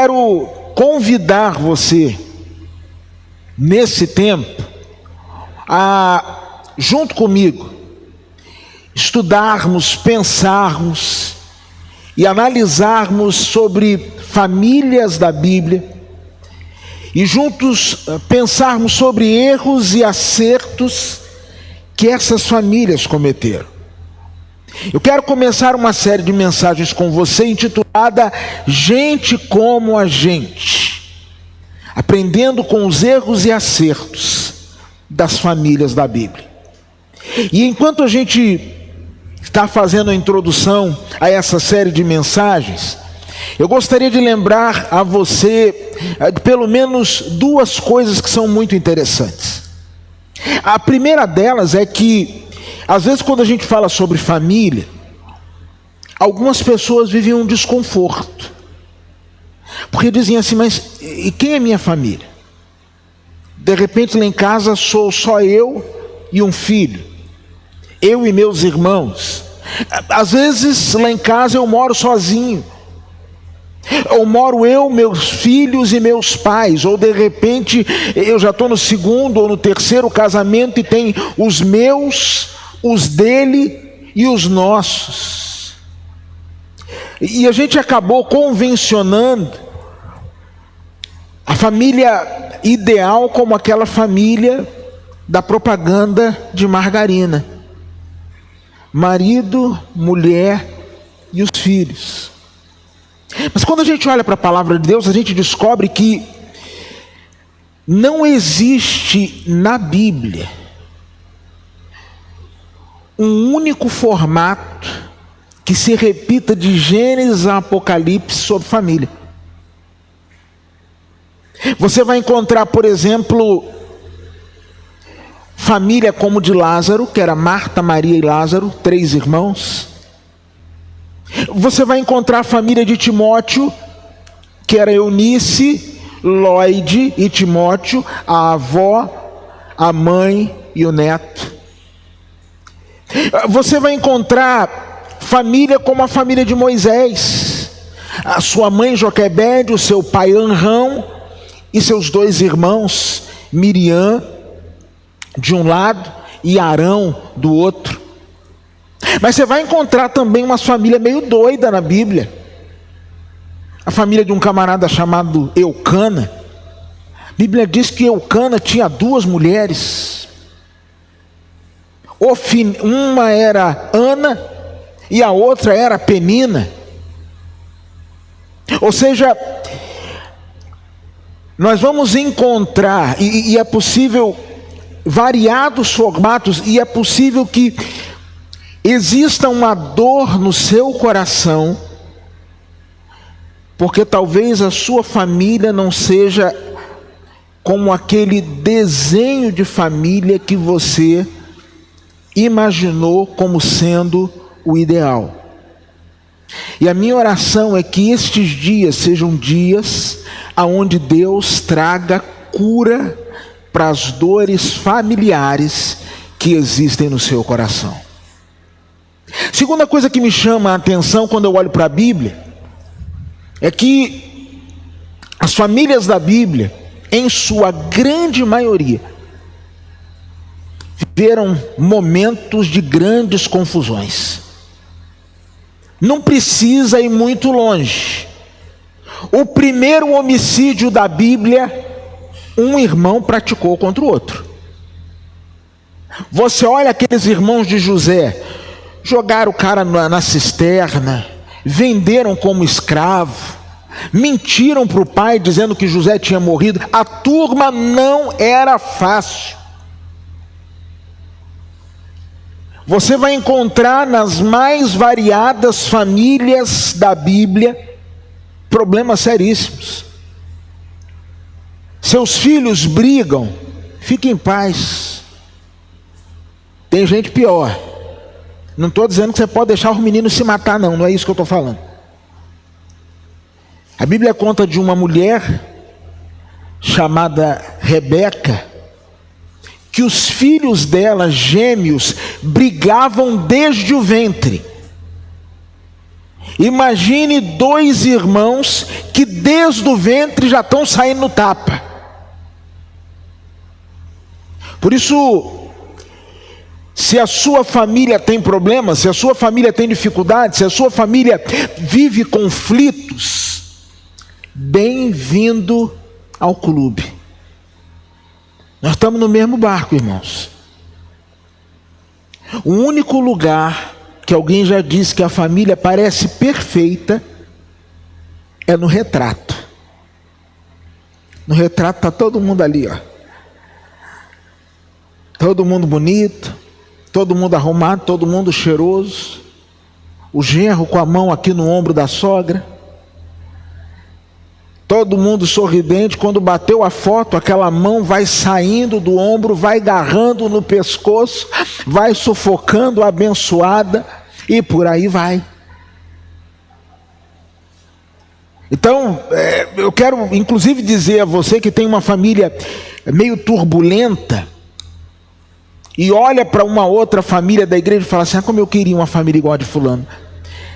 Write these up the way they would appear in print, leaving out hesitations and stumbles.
Quero convidar você, nesse tempo, a, junto comigo, estudarmos, pensarmos e analisarmos sobre famílias da Bíblia e juntos pensarmos sobre erros e acertos que essas famílias cometeram. Eu quero começar uma série de mensagens com você intitulada Gente como a Gente, aprendendo com os erros e acertos das famílias da Bíblia. E enquanto a gente está fazendo a introdução a essa série de mensagens, eu gostaria de lembrar a você de pelo menos duas coisas que são muito interessantes. A primeira delas é que, às vezes, quando a gente fala sobre família, algumas pessoas vivem um desconforto, porque dizem assim: mas e quem é minha família? De repente lá em casa sou só eu e um filho, eu e meus irmãos. Às vezes lá em casa eu moro sozinho, ou moro eu, meus filhos e meus pais, ou de repente eu já estou no segundo ou no terceiro casamento e tem os meus, os dele e os nossos. E a gente acabou convencionando a família ideal como aquela família da propaganda de margarina: marido, mulher e os filhos. Mas quando a gente olha para a palavra de Deus, a gente descobre que não existe na Bíblia um único formato que se repita de Gênesis a Apocalipse sobre família. Você vai encontrar, por exemplo, família como de Lázaro, que era Marta, Maria e Lázaro, 3 irmãos. Você vai encontrar a família de Timóteo, que era Eunice, Lloyd e Timóteo, a avó, a mãe e o neto. Você vai encontrar família como a família de Moisés, a sua mãe Joquebede, o seu pai Anrão e seus 2 irmãos, Miriam de um lado e Arão do outro. Mas você vai encontrar também uma família meio doida na Bíblia. A família de um camarada chamado Eucana. A Bíblia diz que Eucana tinha 2 mulheres. Uma era Ana e a outra era Penina. Ou seja, nós vamos encontrar, e é possível variados formatos, e é possível que exista uma dor no seu coração, porque talvez a sua família não seja como aquele desenho de família que você imaginou como sendo o ideal. E a minha oração é que estes dias sejam dias aonde Deus traga cura para as dores familiares que existem no seu coração. Segunda coisa que me chama a atenção quando eu olho para a Bíblia é que as famílias da Bíblia, em sua grande maioria, viveram momentos de grandes confusões. Não precisa ir muito longe. O primeiro homicídio da Bíblia, um irmão praticou contra o outro. Você olha aqueles irmãos de José, jogaram o cara na cisterna, venderam como escravo, mentiram para o pai dizendo que José tinha morrido. A turma não era fácil. Você vai encontrar nas mais variadas famílias da Bíblia problemas seríssimos. Seus filhos brigam, fique em paz. Tem gente pior. Não estou dizendo que você pode deixar os meninos se matar, não é isso que eu estou falando. A Bíblia conta de uma mulher chamada Rebeca, que os filhos dela, gêmeos, brigavam desde o ventre. Imagine dois irmãos que desde o ventre já estão saindo no tapa. Por isso, se a sua família tem problemas, se a sua família tem dificuldades, se a sua família vive conflitos, bem-vindo ao clube. Nós estamos no mesmo barco, irmãos. O único lugar que alguém já disse que a família parece perfeita é no retrato. No retrato está todo mundo ali, ó. Todo mundo bonito, todo mundo arrumado, todo mundo cheiroso. O genro com a mão aqui no ombro da sogra. Todo mundo sorridente. Quando bateu a foto, aquela mão vai saindo do ombro, vai agarrando no pescoço, vai sufocando a abençoada e por aí vai. Então, eu quero inclusive dizer a você que tem uma família meio turbulenta e olha para uma outra família da igreja e fala assim: como eu queria uma família igual a de fulano.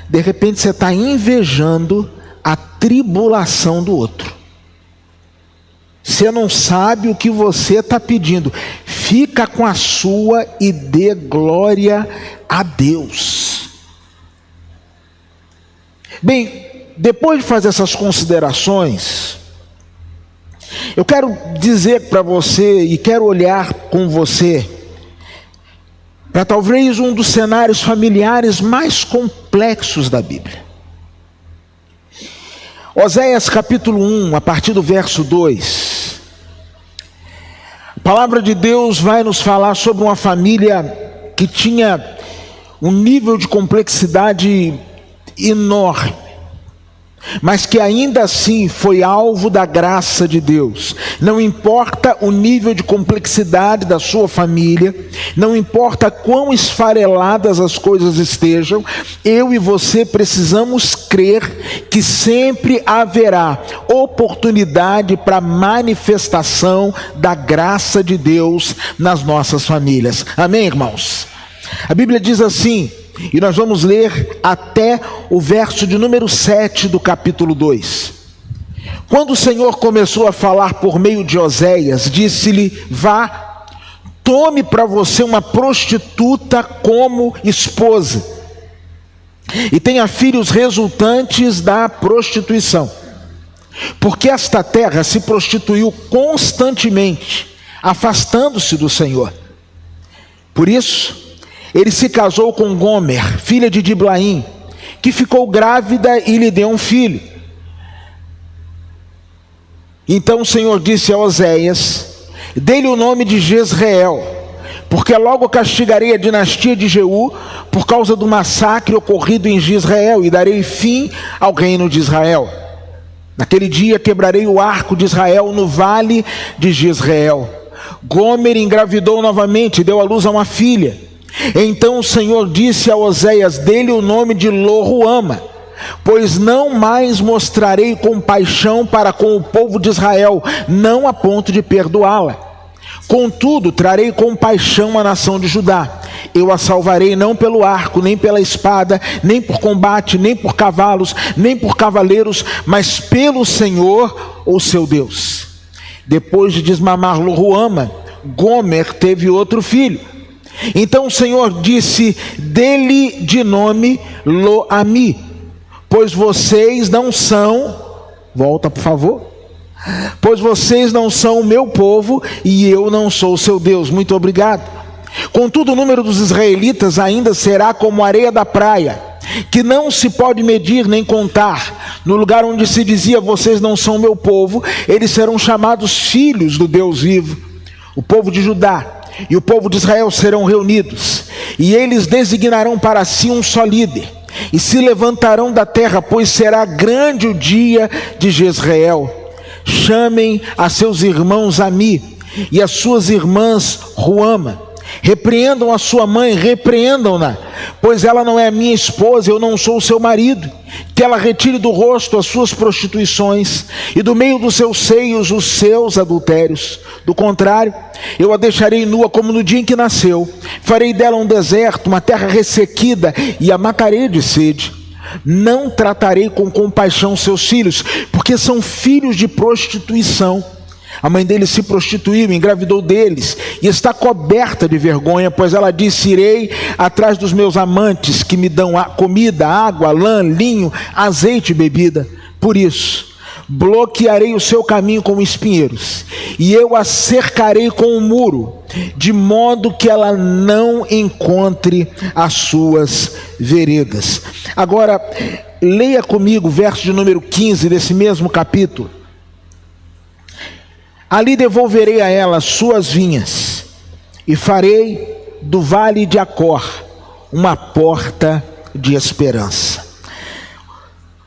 De repente você está invejando a tribulação do outro. Você não sabe o que você está pedindo. Fica com a sua e dê glória a Deus. Bem, depois de fazer essas considerações, eu quero dizer para você e quero olhar com você para talvez um dos cenários familiares mais complexos da Bíblia. Oséias capítulo 1, a partir do verso 2. A palavra de Deus vai nos falar sobre uma família que tinha um nível de complexidade enorme, mas que ainda assim foi alvo da graça de Deus. Não importa o nível de complexidade da sua família, não importa quão esfareladas as coisas estejam, eu e você precisamos crer que sempre haverá oportunidade para manifestação da graça de Deus nas nossas famílias. Amém, irmãos? A Bíblia diz assim, e nós vamos ler até o verso de número 7 do capítulo 2. Quando o Senhor começou a falar por meio de Oséias, disse-lhe: vá, tome para você uma prostituta como esposa, e tenha filhos resultantes da prostituição, porque esta terra se prostituiu constantemente, afastando-se do Senhor. Por isso, ele se casou com Gomer, filha de Diblaim, que ficou grávida e lhe deu um filho. Então o Senhor disse a Oséias: dê-lhe o nome de Jezreel, porque logo castigarei a dinastia de Jeú por causa do massacre ocorrido em Jezreel, e darei fim ao reino de Israel. Naquele dia quebrarei o arco de Israel no vale de Jezreel. Gomer engravidou novamente e deu à luz a uma filha. Então o Senhor disse a Oséias: dê-lhe o nome de Lo-ruama, pois não mais mostrarei compaixão para com o povo de Israel, não a ponto de perdoá-la. Contudo, trarei compaixão à nação de Judá. Eu a salvarei não pelo arco, nem pela espada, nem por combate, nem por cavalos, nem por cavaleiros, mas pelo Senhor, o seu Deus. Depois de desmamar Lo-ruama, Gomer teve outro filho. Então o Senhor disse: dê-lhe de nome Lo-ami, pois vocês não são, volta por favor, pois vocês não são o meu povo e eu não sou o seu Deus. Muito obrigado. Contudo, o número dos israelitas ainda será como a areia da praia, que não se pode medir nem contar. No lugar onde se dizia: vocês não são o meu povo, eles serão chamados filhos do Deus vivo. O povo de Judá e o povo de Israel serão reunidos, e eles designarão para si um só líder, e se levantarão da terra, pois será grande o dia de Jezreel. Chamem a seus irmãos Ami e as suas irmãs Ruama. Repreendam a sua mãe, repreendam-na, pois ela não é minha esposa, eu não sou o seu marido. Que ela retire do rosto as suas prostituições e do meio dos seus seios os seus adultérios. Do contrário, eu a deixarei nua como no dia em que nasceu. Farei dela um deserto, uma terra ressequida, e a matarei de sede. Não tratarei com compaixão seus filhos, porque são filhos de prostituição. A mãe deles se prostituiu, engravidou deles, e está coberta de vergonha, pois ela disse: irei atrás dos meus amantes, que me dão comida, água, lã, linho, azeite e bebida. Por isso, bloquearei o seu caminho com espinheiros, e eu a cercarei com um muro, de modo que ela não encontre as suas veredas. Agora, leia comigo o verso de número 15 desse mesmo capítulo. Ali devolverei a ela suas vinhas, e farei do vale de Acor uma porta de esperança.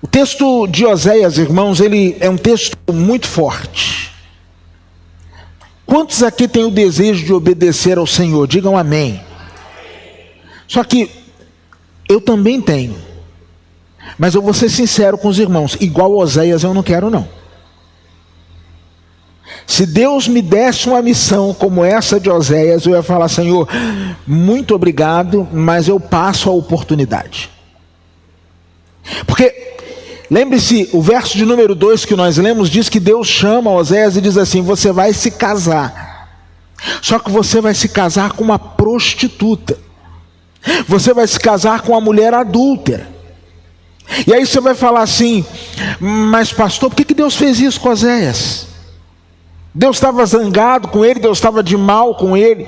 O texto de Oséias, irmãos, ele é um texto muito forte. Quantos aqui têm o desejo de obedecer ao Senhor? Digam amém. Só que eu também tenho. Mas eu vou ser sincero com os irmãos, igual Oséias eu não quero não. Se Deus me desse uma missão como essa de Oséias, eu ia falar: Senhor, muito obrigado, mas eu passo a oportunidade. Porque, lembre-se, o verso de número 2 que nós lemos diz que Deus chama Oséias e diz assim: você vai se casar. Só que você vai se casar com uma prostituta. Você vai se casar com uma mulher adúltera. E aí você vai falar assim: mas pastor, por que Deus fez isso com Oséias? Deus estava zangado com ele, Deus estava de mal com ele.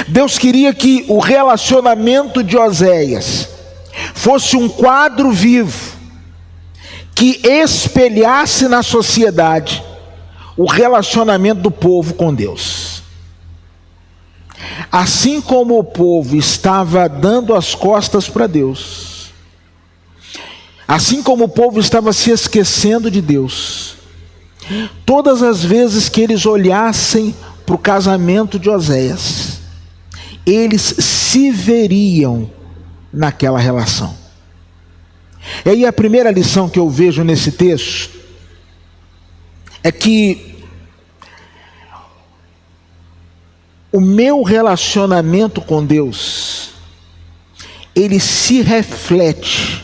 Deus queria que o relacionamento de Oséias fosse um quadro vivo, que espelhasse na sociedade o relacionamento do povo com Deus. Assim como o povo estava dando as costas para Deus, assim como o povo estava se esquecendo de Deus, todas as vezes que eles olhassem para o casamento de Oséias, eles se veriam naquela relação. E aí a primeira lição que eu vejo nesse texto é que o meu relacionamento com Deus, ele se reflete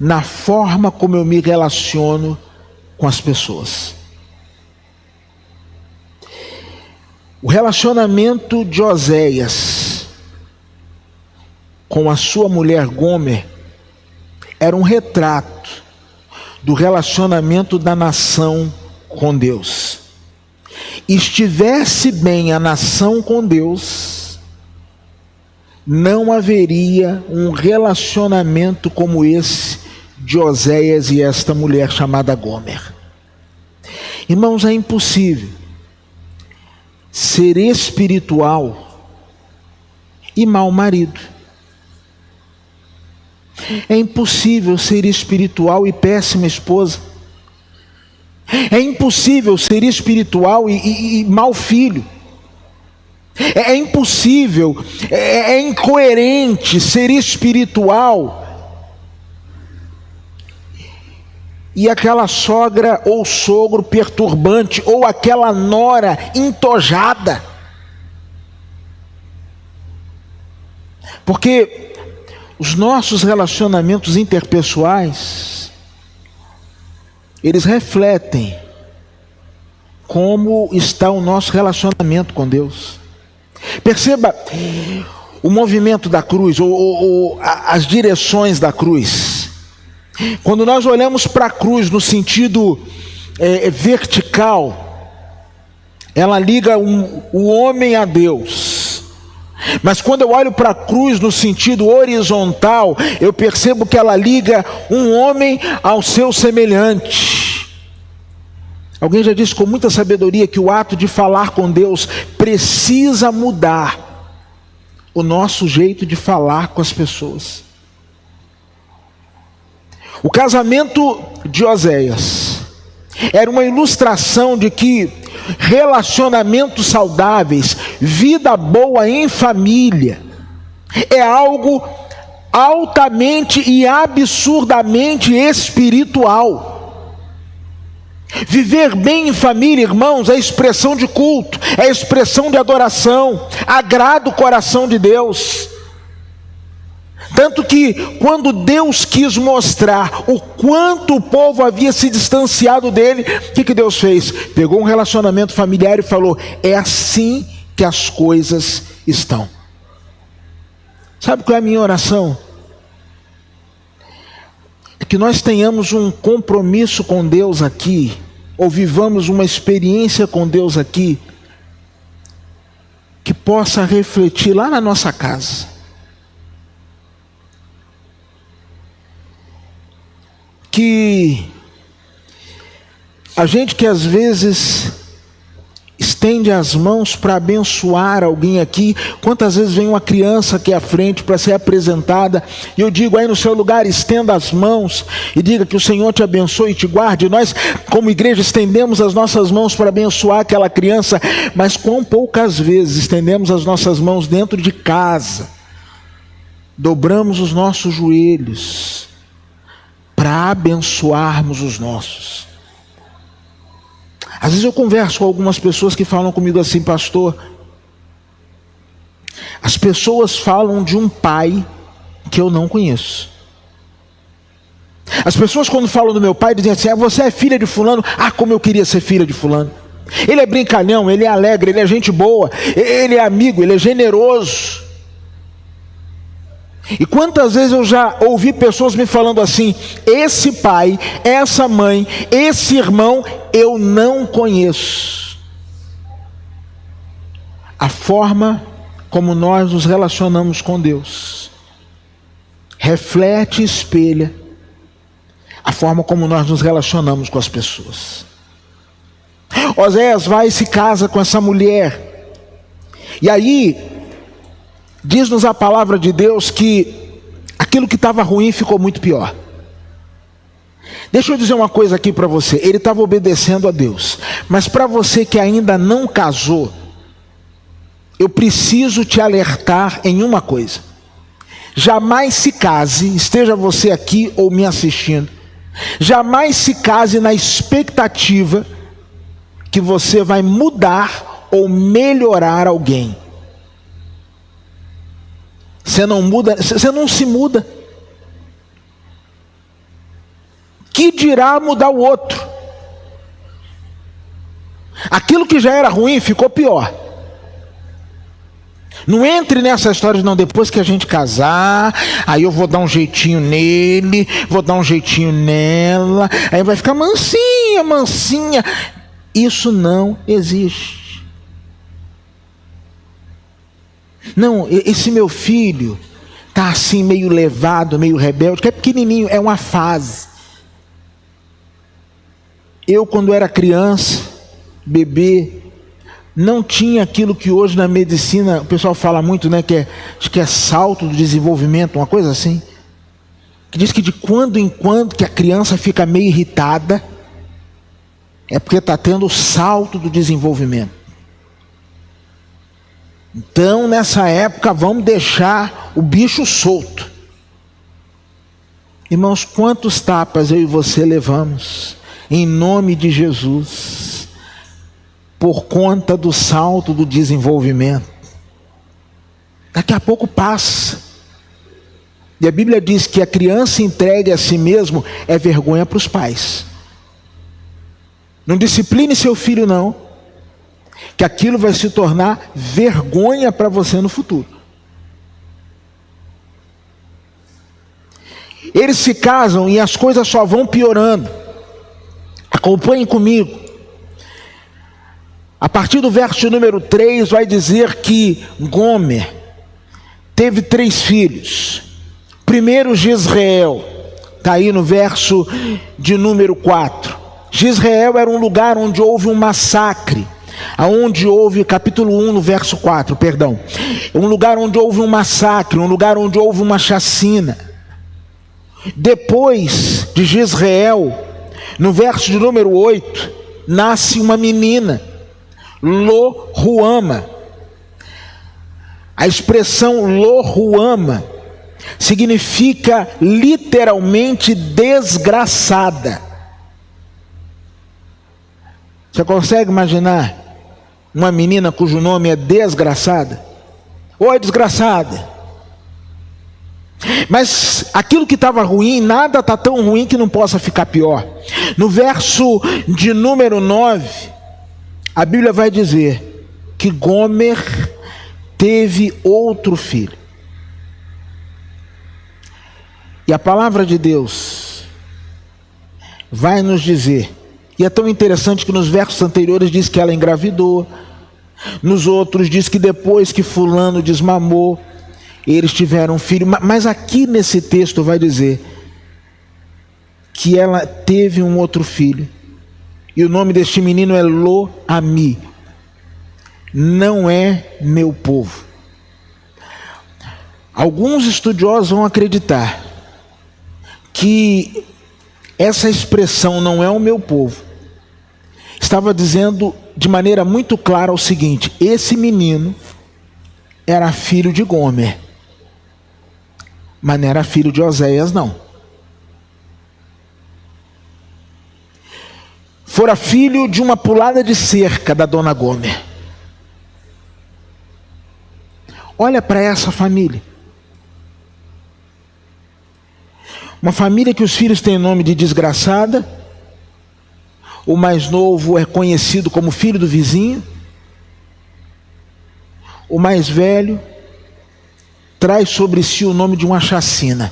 na forma como eu me relaciono com as pessoas. O relacionamento de Oséias com a sua mulher Gomer era um retrato do relacionamento da nação com Deus. Estivesse bem a nação com Deus, não haveria um relacionamento como esse de Oséias e esta mulher chamada Gomer. Irmãos, é impossível ser espiritual e mau marido. É impossível ser espiritual e péssima esposa. É impossível ser espiritual e mau filho. É impossível, é incoerente ser espiritual e aquela sogra ou sogro perturbante, ou aquela nora entojada. Porque os nossos relacionamentos interpessoais, eles refletem como está o nosso relacionamento com Deus. Perceba o movimento da cruz, ou as direções da cruz. Quando nós olhamos para a cruz no sentido vertical, ela liga o homem a Deus. Mas quando eu olho para a cruz no sentido horizontal, eu percebo que ela liga um homem ao seu semelhante. Alguém já disse com muita sabedoria que o ato de falar com Deus precisa mudar o nosso jeito de falar com as pessoas. O casamento de Oséias era uma ilustração de que relacionamentos saudáveis, vida boa em família, é algo altamente e absurdamente espiritual. Viver bem em família, irmãos, é expressão de culto, é expressão de adoração, agrada o coração de Deus. Tanto que quando Deus quis mostrar o quanto o povo havia se distanciado dele, o que Deus fez? Pegou um relacionamento familiar e falou: é assim que as coisas estão. Sabe qual é a minha oração? É que nós tenhamos um compromisso com Deus aqui, ou vivamos uma experiência com Deus aqui, que possa refletir lá na nossa casa. Que a gente que às vezes estende as mãos para abençoar alguém aqui, quantas vezes vem uma criança aqui à frente para ser apresentada, e eu digo aí no seu lugar, estenda as mãos e diga que o Senhor te abençoe e te guarde. Nós como igreja estendemos as nossas mãos para abençoar aquela criança, mas quão poucas vezes estendemos as nossas mãos dentro de casa, dobramos os nossos joelhos para abençoarmos os nossos. Às vezes eu converso com algumas pessoas que falam comigo assim: pastor, as pessoas falam de um pai que eu não conheço. As pessoas quando falam do meu pai dizem assim: você é filha de fulano? Como eu queria ser filha de fulano. Ele é brincalhão, ele é alegre, ele é gente boa, ele é amigo, ele é generoso. E quantas vezes eu já ouvi pessoas me falando assim: esse pai, essa mãe, esse irmão, eu não conheço. A forma como nós nos relacionamos com Deus reflete e espelha a forma como nós nos relacionamos com as pessoas. Oséias vai e se casa com essa mulher, e aí diz-nos a palavra de Deus que aquilo que estava ruim ficou muito pior. Deixa eu dizer uma coisa aqui para você: ele estava obedecendo a Deus, mas para você que ainda não casou, eu preciso te alertar em uma coisa: jamais se case, esteja você aqui ou me assistindo, jamais se case na expectativa que você vai mudar ou melhorar alguém. Você não muda, você não se muda. Que dirá mudar o outro? Aquilo que já era ruim ficou pior. Não entre nessa história de não, depois que a gente casar, aí eu vou dar um jeitinho nele, vou dar um jeitinho nela, aí vai ficar mansinha, mansinha. Isso não existe. Não, esse meu filho está assim meio levado, meio rebelde, que é pequenininho, é uma fase. Eu quando era criança, bebê, não tinha aquilo que hoje na medicina o pessoal fala muito, né? Acho que é salto do desenvolvimento, uma coisa assim. Que diz que de quando em quando que a criança fica meio irritada, é porque está tendo o salto do desenvolvimento. Então nessa época vamos deixar o bicho solto. Irmãos, quantos tapas eu e você levamos em nome de Jesus por conta do salto do desenvolvimento? Daqui a pouco passa. E a Bíblia diz que a criança entregue a si mesmo é vergonha para os pais. Não discipline seu filho não, que aquilo vai se tornar vergonha para você no futuro. Eles se casam e as coisas só vão piorando. Acompanhem comigo. A partir do verso número 3 vai dizer que Gomer teve 3 filhos. Primeiro Jezreel, está aí no verso de número 4. Jezreel era um lugar onde houve um massacre. Aonde houve, capítulo 1, no verso 4, perdão. Um lugar onde houve um massacre, um lugar onde houve uma chacina. Depois de Jezreel, no verso de número 8, nasce uma menina, Lo-Ruama. A expressão Lo-Ruama significa literalmente desgraçada. Você consegue imaginar uma menina cujo nome é desgraçada? Oi, desgraçada. Mas aquilo que estava ruim, nada está tão ruim que não possa ficar pior. No verso de número 9, a Bíblia vai dizer que Gomer teve outro filho. E a palavra de Deus vai nos dizer, e é tão interessante que nos versos anteriores diz que ela engravidou, nos outros diz que depois que fulano desmamou, eles tiveram um filho, mas aqui nesse texto vai dizer que ela teve um outro filho, e o nome deste menino é Lo-Ami, não é meu povo. Alguns estudiosos vão acreditar que essa expressão não é o meu povo, estava dizendo de maneira muito clara o seguinte: esse menino era filho de Gomer, mas não era filho de Oséias, não. Fora filho de uma pulada de cerca da dona Gomer. Olha para essa família. Uma família que os filhos têm nome de desgraçada. O mais novo é conhecido como filho do vizinho. O mais velho traz sobre si o nome de uma chacina.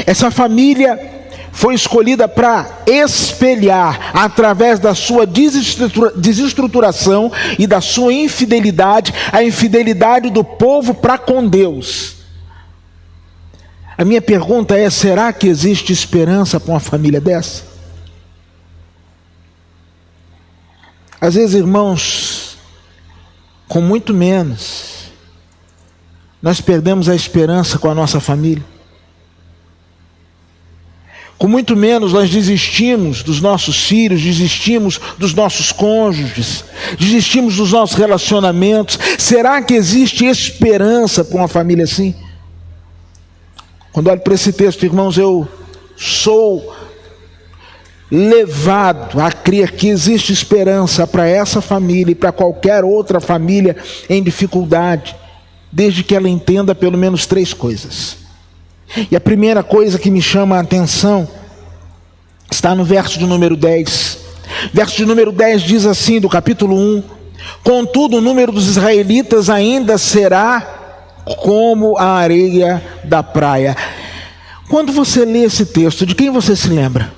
Essa família foi escolhida para espelhar, através da sua desestruturação e da sua infidelidade, a infidelidade do povo para com Deus. A minha pergunta é: será que existe esperança para uma família dessa? Às vezes, irmãos, com muito menos, nós perdemos a esperança com a nossa família. Com muito menos nós desistimos dos nossos filhos, desistimos dos nossos cônjuges, desistimos dos nossos relacionamentos. Será que existe esperança para uma família assim? Quando olho para esse texto, irmãos, eu sou levado a crer que existe esperança para essa família e para qualquer outra família em dificuldade, desde que ela entenda pelo menos 3 coisas. E a primeira coisa que me chama a atenção está no verso de número 10. Verso de número 10 diz assim, do capítulo 1: contudo o número dos israelitas ainda será como a areia da praia. Quando você lê esse texto, de quem você se lembra?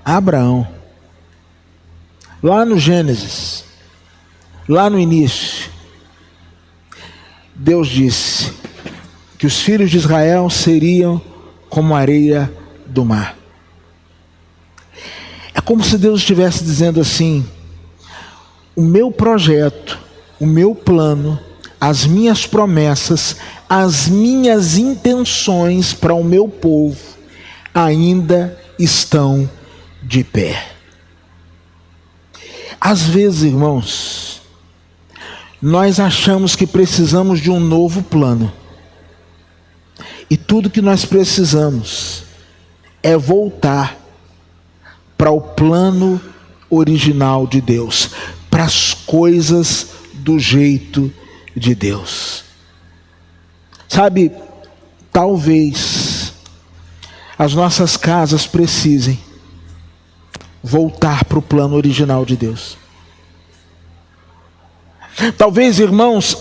Abraão. Lá no Gênesis, lá no início, Deus disse que os filhos de Israel seriam como a areia do mar. É como se Deus estivesse dizendo assim: o meu projeto, o meu plano, as minhas promessas, as minhas intenções para o meu povo ainda estão de pé. Às vezes, irmãos, nós achamos que precisamos de um novo plano. E tudo que nós precisamos é voltar para o plano original de Deus, para as coisas do jeito de Deus. Sabe, talvez as nossas casas precisem voltar para o plano original de Deus. Talvez, irmãos,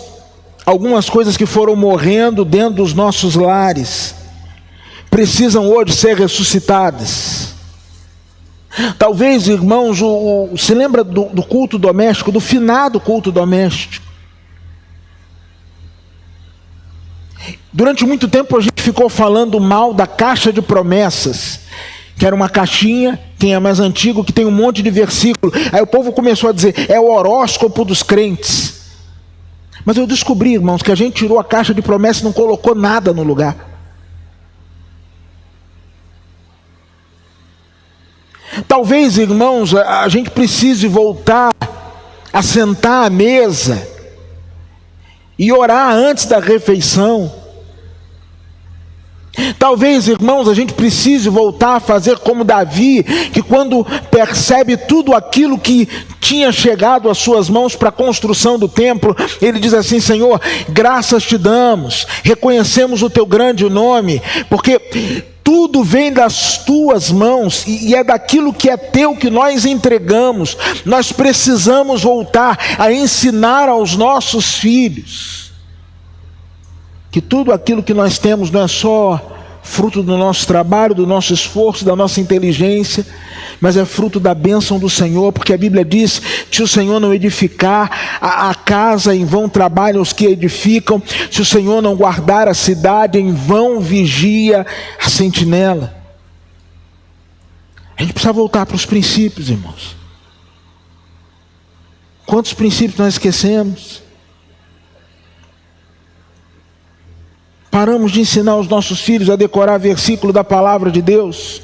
algumas coisas que foram morrendo dentro dos nossos lares precisam hoje ser ressuscitadas. Talvez, irmãos, se lembra do culto doméstico, do finado culto doméstico? Durante muito tempo a gente ficou falando mal da caixa de promessas, que era uma caixinha, quem é mais antigo, que tem um monte de versículo. Aí o povo começou a dizer: é o horóscopo dos crentes. Mas eu descobri, irmãos, que a gente tirou a caixa de promessas e não colocou nada no lugar. Talvez, irmãos, a gente precise voltar a sentar à mesa e orar antes da refeição. Talvez, irmãos, a gente precise voltar a fazer como Davi, que quando percebe tudo aquilo que tinha chegado às suas mãos para a construção do templo, ele diz assim: Senhor, graças te damos, reconhecemos o teu grande nome, porque tudo vem das tuas mãos e é daquilo que é teu que nós entregamos. Nós precisamos voltar a ensinar aos nossos filhos que tudo aquilo que nós temos não é só fruto do nosso trabalho, do nosso esforço, da nossa inteligência, mas é fruto da bênção do Senhor, porque a Bíblia diz: se o Senhor não edificar a casa, em vão trabalham os que edificam; se o Senhor não guardar a cidade, em vão vigia a sentinela. A gente precisa voltar para os princípios, irmãos. Quantos princípios nós esquecemos? Paramos de ensinar os nossos filhos a decorar versículo da palavra de Deus.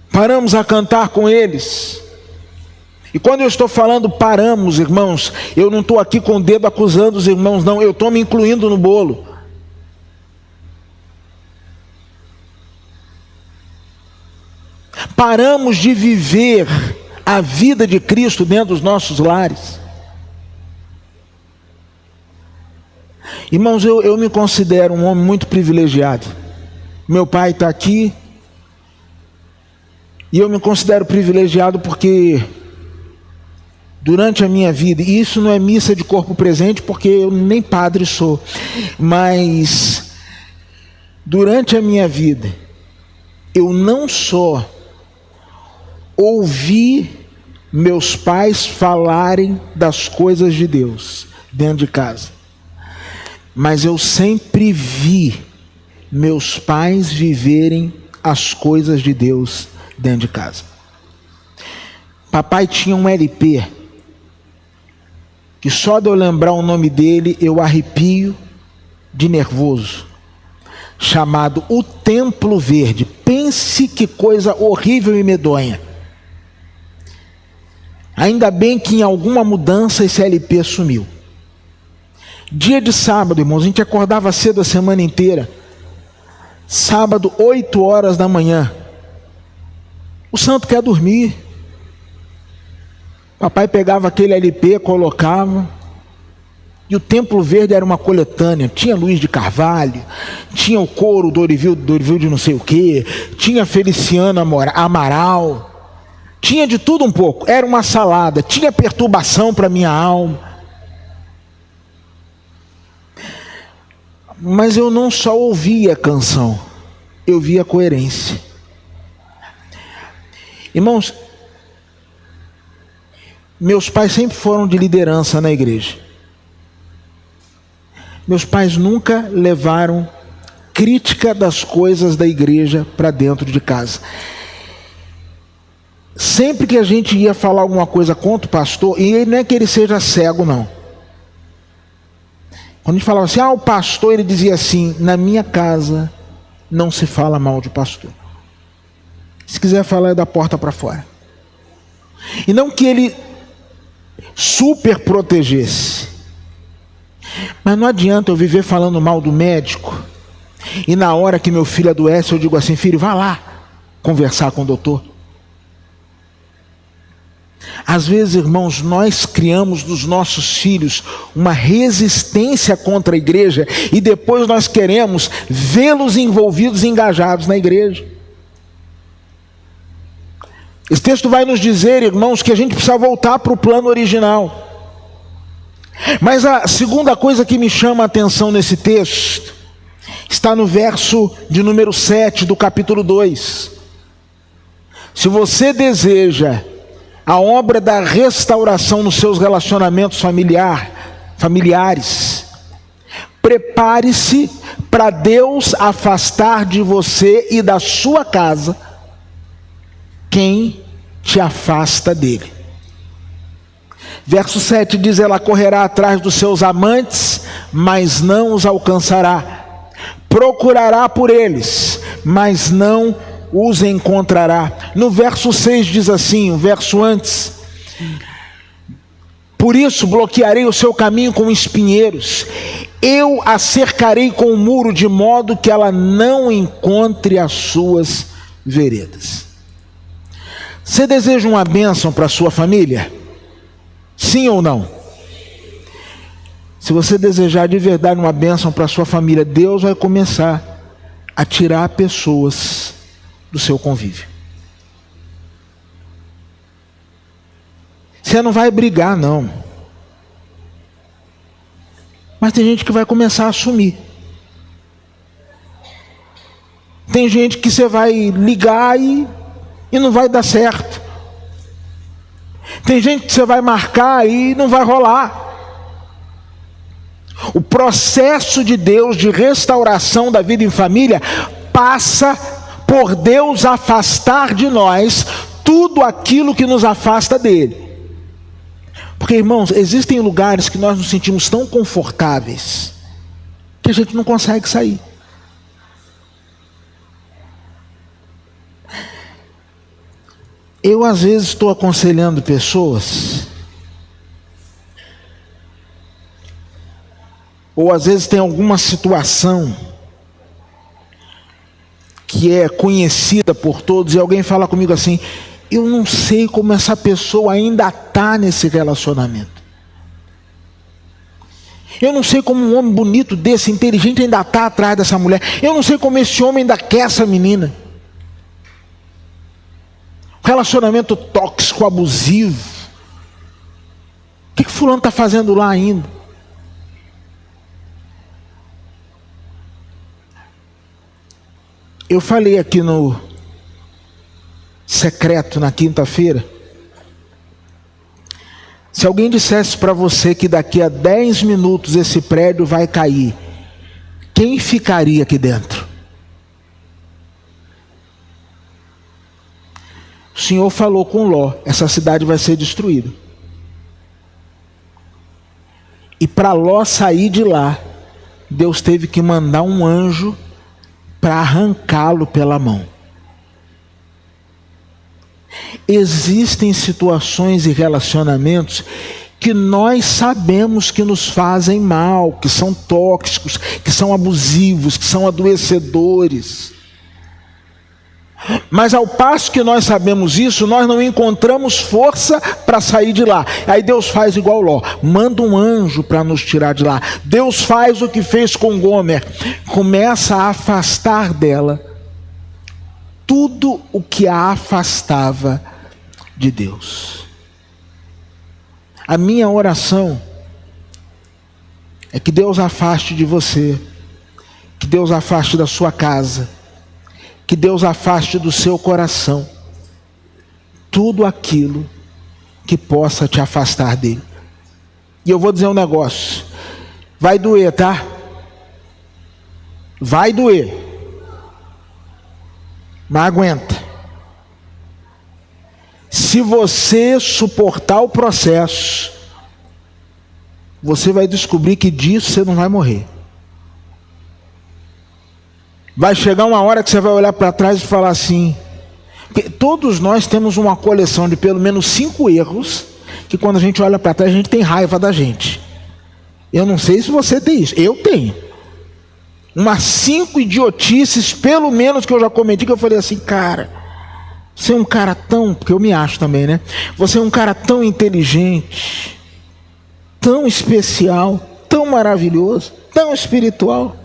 Paramos a cantar com eles. E quando eu estou falando paramos, irmãos, eu não estou aqui com o dedo acusando os irmãos, não. Eu estou me incluindo no bolo. Paramos de viver a vida de Cristo dentro dos nossos lares. Irmãos, eu me considero um homem muito privilegiado. Meu pai está aqui. E eu me considero privilegiado porque durante a minha vida, e isso não é missa de corpo presente, porque eu nem padre sou, mas durante a minha vida, eu não só ouvi meus pais falarem das coisas de Deus dentro de casa, mas eu sempre vi meus pais viverem as coisas de Deus dentro de casa. Papai tinha um LP, que só de eu lembrar o nome dele, eu arrepio de nervoso, chamado O Templo Verde. Pense que coisa horrível e medonha. Ainda bem que em alguma mudança esse LP sumiu. Dia de sábado, irmãos, a gente acordava cedo a semana inteira. Sábado, 8 horas da manhã. O santo quer dormir. Papai pegava aquele LP, colocava. E o Templo Verde era uma coletânea. Tinha Luiz de Carvalho, tinha o coro Dorival de não sei o quê, tinha Feliciano Amaral, tinha de tudo um pouco. Era uma salada, tinha perturbação para minha alma. Mas eu não só ouvia a canção, eu via a coerência. Irmãos, meus pais sempre foram de liderança na igreja. Meus pais nunca levaram crítica das coisas da igreja para dentro de casa. Sempre que a gente ia falar alguma coisa contra o pastor, e não é que ele seja cego, não. Quando a gente falava assim, o pastor, ele dizia assim: na minha casa não se fala mal de pastor. Se quiser falar, é da porta para fora. E não que ele super protegesse. Mas não adianta eu viver falando mal do médico, e na hora que meu filho adoece, eu digo assim: filho, vá lá conversar com o doutor. Às vezes, irmãos, nós criamos dos nossos filhos uma resistência contra a igreja, e depois nós queremos vê-los envolvidos e engajados na igreja. Esse texto vai nos dizer, irmãos, que a gente precisa voltar para o plano original. Mas a segunda coisa que me chama a atenção nesse texto está no verso de número 7 do capítulo 2. Se você deseja a obra da restauração nos seus relacionamentos familiares, prepare-se para Deus afastar de você e da sua casa quem te afasta dele. Verso 7 diz: ela correrá atrás dos seus amantes, mas não os alcançará. Procurará por eles, mas não os encontrará. No verso 6 diz assim, o verso antes: por isso bloquearei o seu caminho com espinheiros, eu a cercarei com um muro, de modo que ela não encontre as suas veredas. Você deseja uma bênção para a sua família? Sim ou não? Se você desejar de verdade uma bênção para a sua família, Deus vai começar a tirar pessoas do seu convívio. Você não vai brigar, não. Mas tem gente que vai começar a assumir. Tem gente que você vai ligar e não vai dar certo. Tem gente que você vai marcar e não vai rolar. O processo de Deus de restauração da vida em família passa por Deus afastar de nós tudo aquilo que nos afasta dele. Porque, irmãos, existem lugares que nós nos sentimos tão confortáveis que a gente não consegue sair. Eu às vezes estou aconselhando pessoas, ou às vezes tem alguma situação que é conhecida por todos e alguém fala comigo assim: eu não sei como essa pessoa ainda está nesse relacionamento. Eu não sei como um homem bonito desse, inteligente, ainda está atrás dessa mulher. Eu não sei como esse homem ainda quer essa menina. Relacionamento tóxico, abusivo. O que fulano está fazendo lá ainda? Eu falei aqui no secreto na quinta-feira. Se alguém dissesse para você que daqui a 10 minutos esse prédio vai cair, quem ficaria aqui dentro? O Senhor falou com Ló: essa cidade vai ser destruída. E para Ló sair de lá, Deus teve que mandar um anjo para arrancá-lo pela mão. Existem situações e relacionamentos que nós sabemos que nos fazem mal, que são tóxicos, que são abusivos, que são adoecedores. Mas ao passo que nós sabemos isso, nós não encontramos força para sair de lá. Aí Deus faz igual Ló, manda um anjo para nos tirar de lá. Deus faz o que fez com Gomer, começa a afastar dela tudo o que a afastava de Deus. A minha oração é que Deus afaste de você, que Deus afaste da sua casa, que Deus afaste do seu coração tudo aquilo que possa te afastar dele. E eu vou dizer um negócio, vai doer, tá? Vai doer, mas aguenta. Se você suportar o processo, você vai descobrir que disso você não vai morrer. Vai chegar uma hora que você vai olhar para trás e falar assim, porque todos nós temos uma coleção de pelo menos 5 erros, que quando a gente olha para trás a gente tem raiva da gente. Eu não sei se você tem isso, eu tenho. Umas 5 idiotices, pelo menos, que eu já cometi, que eu falei assim: cara, você é um cara tão, porque eu me acho também, né? Você é um cara tão inteligente, tão especial, tão maravilhoso, tão espiritual.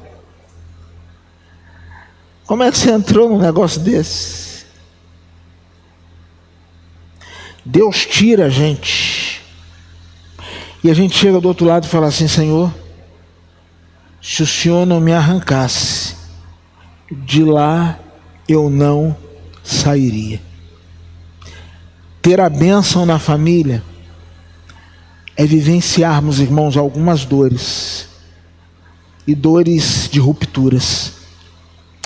Como é que você entrou num negócio desse? Deus tira a gente. E a gente chega do outro lado e fala assim: Senhor, se o Senhor não me arrancasse, de lá eu não sairia. Ter a bênção na família é vivenciarmos, irmãos, algumas dores. E dores de rupturas.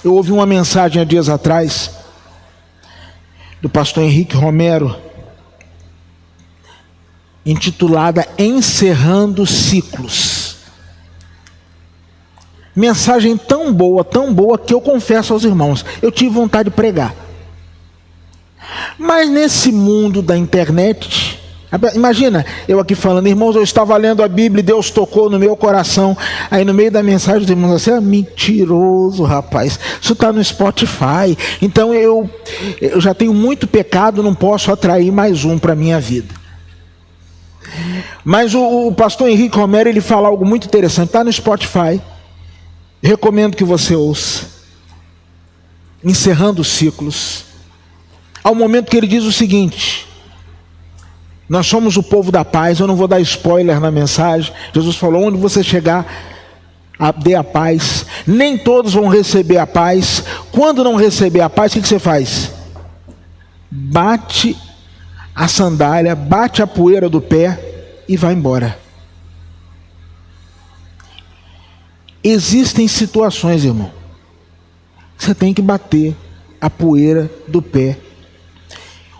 Eu ouvi uma mensagem há dias atrás do pastor Henrique Romero, intitulada Encerrando Ciclos. Mensagem tão boa, que eu confesso aos irmãos, eu tive vontade de pregar. Mas nesse mundo da internet, Imagina eu aqui falando, irmãos, eu estava lendo a Bíblia e Deus tocou no meu coração. Aí no meio da mensagem os irmãos assim, mentiroso, rapaz, isso está no Spotify. Então eu já tenho muito pecado, não posso atrair mais um para a minha vida. Mas o pastor Henrique Romero, ele fala algo muito interessante, está no Spotify. Recomendo que você ouça. Encerrando os ciclos. Ao momento que ele diz o seguinte: nós somos o povo da paz. Eu não vou dar spoiler na mensagem. Jesus falou, onde você chegar, dê a paz. Nem todos vão receber a paz. Quando não receber a paz, o que você faz? Bate a sandália, bate a poeira do pé e vai embora. Existem situações, irmão, que você tem que bater a poeira do pé.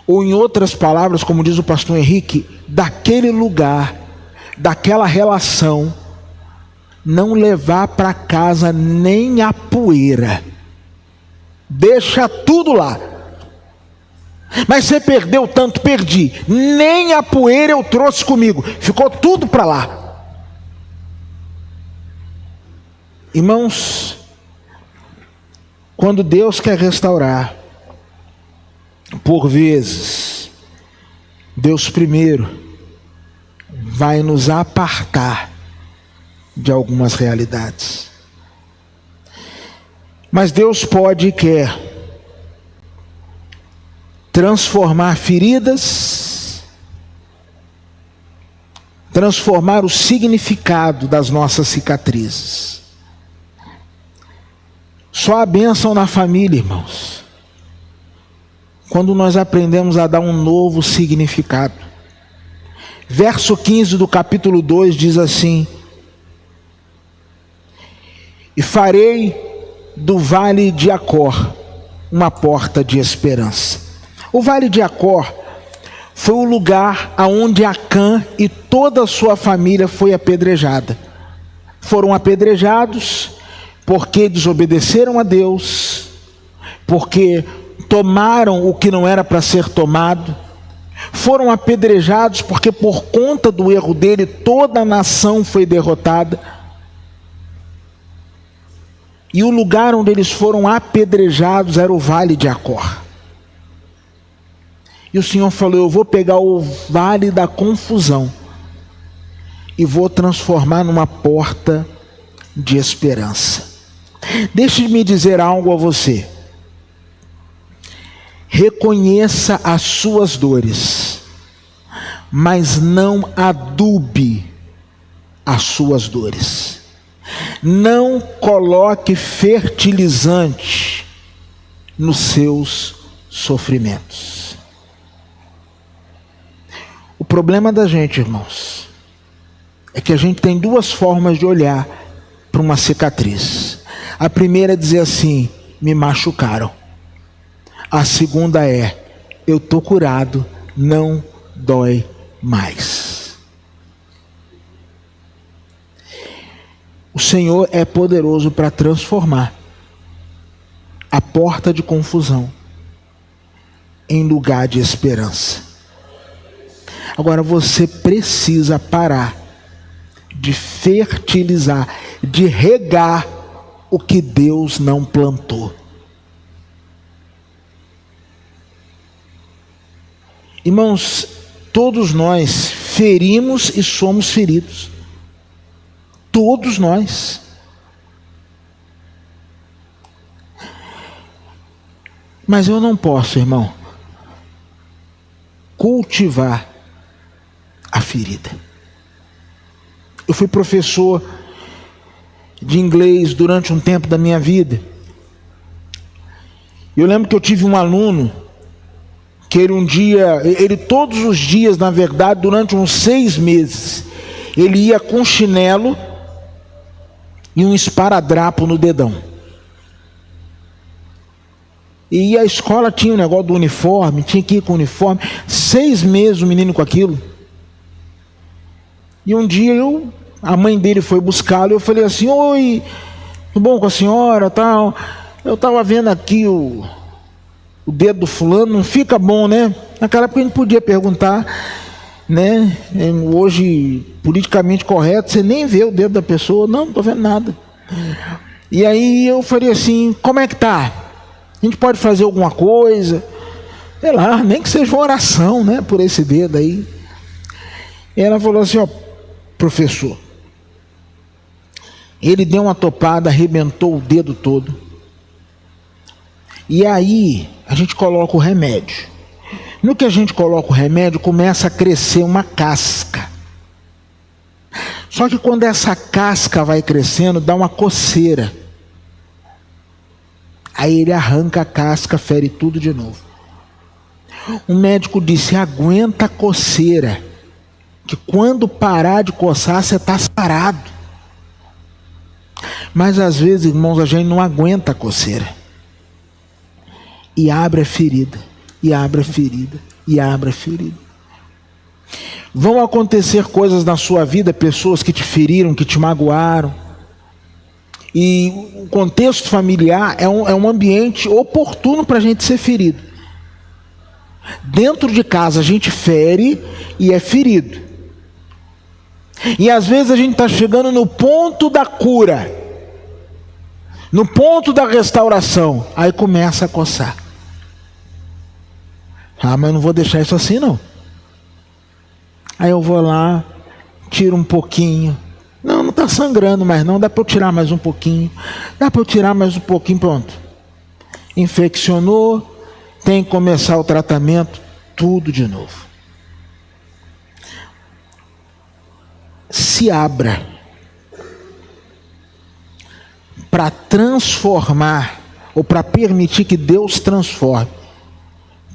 Ou em outras palavras, como diz o pastor Henrique, daquele lugar, daquela relação, não levar para casa nem a poeira. Deixa tudo lá. Mas você perdeu tanto, perdi. Nem a poeira eu trouxe comigo. Ficou tudo para lá. Irmãos, quando Deus quer restaurar, por vezes, Deus primeiro vai nos apartar de algumas realidades. Mas Deus pode e quer transformar feridas, transformar o significado das nossas cicatrizes. Só a bênção na família, irmãos, quando nós aprendemos a dar um novo significado. Verso 15 do capítulo 2 diz assim: e farei do vale de Acor uma porta de esperança. O vale de Acor foi o lugar aonde Acã e toda a sua família foi apedrejada. Foram apedrejados porque desobedeceram a Deus, porque tomaram o que não era para ser tomado. Foram apedrejados porque por conta do erro dele toda a nação foi derrotada. E o lugar onde eles foram apedrejados era o vale de Acor. E o Senhor falou: eu vou pegar o vale da confusão e vou transformar numa porta de esperança. Deixe-me dizer algo a você. Reconheça as suas dores, mas não adube as suas dores. Não coloque fertilizante nos seus sofrimentos. O problema da gente, irmãos, é que a gente tem duas formas de olhar para uma cicatriz. A primeira é dizer assim: me machucaram. A segunda é: eu estou curado, não dói mais. O Senhor é poderoso para transformar a porta de confusão em lugar de esperança. Agora você precisa parar de fertilizar, de regar o que Deus não plantou. Irmãos, todos nós ferimos e somos feridos. Todos nós. Mas eu não posso, irmão, cultivar a ferida. Eu fui professor de inglês durante um tempo da minha vida. Eu lembro que eu tive um aluno que ele todos os dias, na verdade, durante uns 6 meses, ele ia com chinelo e um esparadrapo no dedão. E a escola tinha um negócio do uniforme, tinha que ir com o uniforme. 6 meses o menino com aquilo. E um dia a mãe dele foi buscá-lo e eu falei assim: oi, tudo bom com a senhora, tal? Eu estava vendo aqui o dedo do fulano, não fica bom, né? Naquela época a gente podia perguntar. né? Hoje, politicamente correto, você nem vê o dedo da pessoa, não estou vendo nada. E aí eu falei assim, como é que tá? A gente pode fazer alguma coisa? Sei lá, nem que seja uma oração, né, por esse dedo aí. E ela falou assim, ó, professor, ele deu uma topada, arrebentou o dedo todo. E aí a gente coloca o remédio. No que a gente coloca o remédio, começa a crescer uma casca. Só que quando essa casca vai crescendo, dá uma coceira. Aí ele arranca a casca, fere tudo de novo. O médico disse, aguenta a coceira, que quando parar de coçar, você está sarado. Mas às vezes, irmãos, a gente não aguenta a coceira. E abre a ferida, e abre a ferida, e abre a ferida. Vão acontecer coisas na sua vida, pessoas que te feriram, que te magoaram. E o contexto familiar é um ambiente oportuno para a gente ser ferido. Dentro de casa a gente fere e é ferido. E às vezes a gente está chegando no ponto da cura, no ponto da restauração, aí começa a coçar. Ah, mas eu não vou deixar isso assim não. Aí eu vou lá, tiro um pouquinho. Não está sangrando mais não, dá para eu tirar mais um pouquinho. Dá para eu tirar mais um pouquinho, pronto. Infeccionou, tem que começar o tratamento, tudo de novo. Se abra para transformar, ou para permitir que Deus transforme.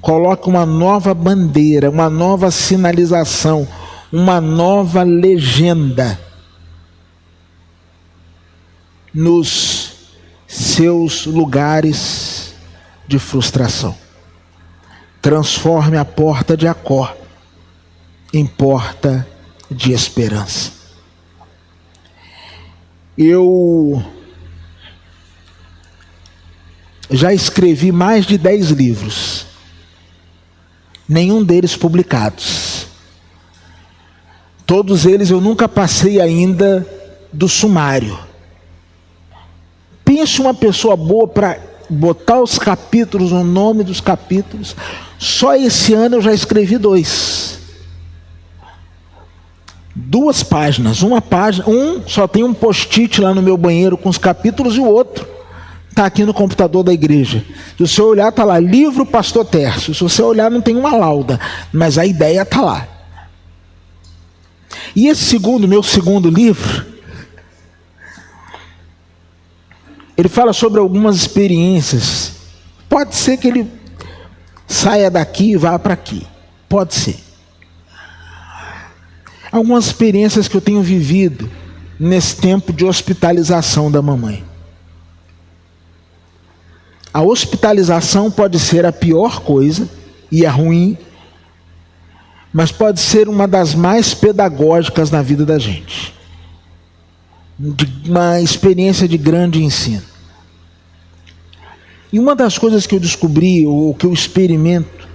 Coloque uma nova bandeira, uma nova sinalização, uma nova legenda nos seus lugares de frustração. Transforme a porta de Jacó em porta de esperança. Eu já escrevi mais de 10 livros, nenhum deles publicados. Todos eles eu nunca passei ainda do sumário. Pense uma pessoa boa para botar os capítulos, o nome dos capítulos. Só esse ano eu já escrevi 2. 2 páginas, uma página, só tem um post-it lá no meu banheiro com os capítulos e o outro está aqui no computador da igreja. Se você olhar, está lá, livro Pastor Tércio. Se você olhar, não tem uma lauda, mas a ideia está lá. E esse meu segundo livro, ele fala sobre algumas experiências. Pode ser que ele saia daqui e vá para aqui. Pode ser. Algumas experiências que eu tenho vivido nesse tempo de hospitalização da mamãe. A hospitalização pode ser a pior coisa e é ruim, mas pode ser uma das mais pedagógicas na vida da gente. Uma experiência de grande ensino. E uma das coisas que eu descobri, ou que eu experimento,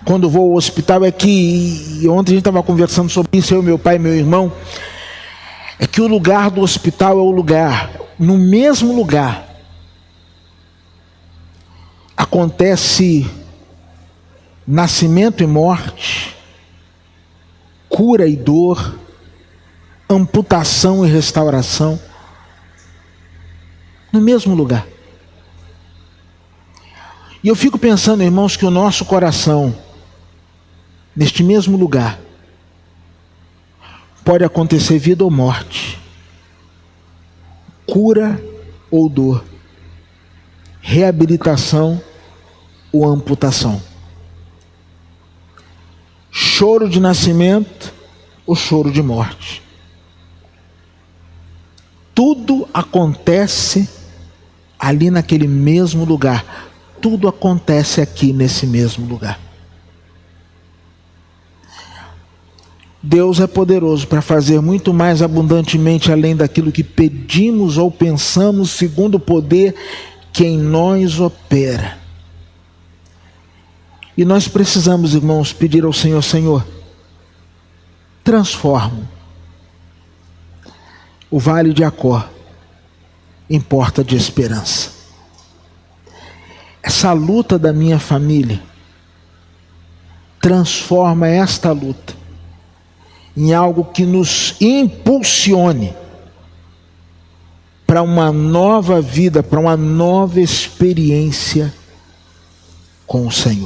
quando vou ao hospital, é que, e ontem a gente estava conversando sobre isso, eu, meu pai e meu irmão, é que o lugar do hospital é o lugar, no mesmo lugar, acontece nascimento e morte, cura e dor, amputação e restauração, no mesmo lugar. E eu fico pensando, irmãos, que o nosso coração, neste mesmo lugar, pode acontecer vida ou morte, cura ou dor, reabilitação ou amputação, choro de nascimento ou choro de morte. Tudo acontece ali naquele mesmo lugar. Tudo acontece aqui nesse mesmo lugar. Deus é poderoso para fazer muito mais abundantemente além daquilo que pedimos ou pensamos, segundo o poder que em nós opera. E nós precisamos, irmãos, pedir ao Senhor: Senhor, transformam o vale de Acor em porta de esperança. Essa luta da minha família transforma esta luta em algo que nos impulsione para uma nova vida, para uma nova experiência com o Senhor.